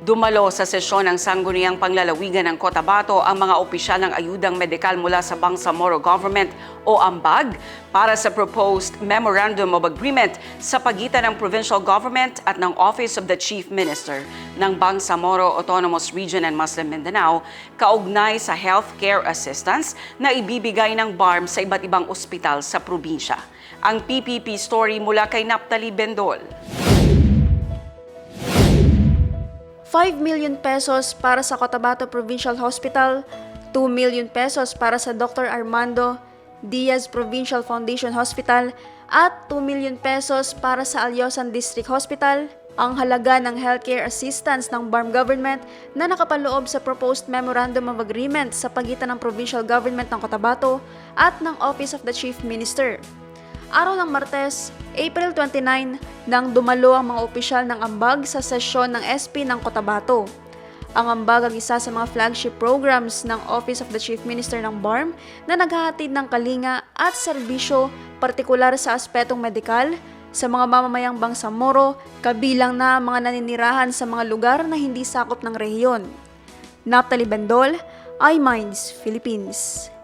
Dumalo sa sesyon ng sangguniang panglalawigan ng Cotabato ang mga opisyal ng ayudang medikal mula sa Bangsamoro Government o AMBAG para sa proposed Memorandum of Agreement sa pagitan ng Provincial Government at ng Office of the Chief Minister ng Bangsamoro Autonomous Region and Muslim Mindanao kaugnay sa healthcare assistance na ibibigay ng BARM sa iba't ibang ospital sa probinsya. Ang PPP story mula kay Naphtali Bendol. 5 million pesos para sa Cotabato Provincial Hospital, 2 million pesos para sa Dr. Armando Diaz Provincial Foundation Hospital at 2 million pesos para sa Alyosan District Hospital ang halaga ng healthcare assistance ng BARM government na nakapaloob sa proposed Memorandum of Agreement sa pagitan ng Provincial Government ng Cotabato at ng Office of the Chief Minister. Araw ng Martes, April 29, nang dumalo ang mga opisyal ng AMBAG sa sesyon ng SP ng Cotabato. Ang AMBAG ang isa sa mga flagship programs ng Office of the Chief Minister ng BARM na naghahatid ng kalinga at serbisyo partikular sa aspetong medikal sa mga mamamayang Bangsamoro, kabilang na mga naninirahan sa mga lugar na hindi sakop ng rehiyon. Naphtali Bendol, iMinds, Philippines.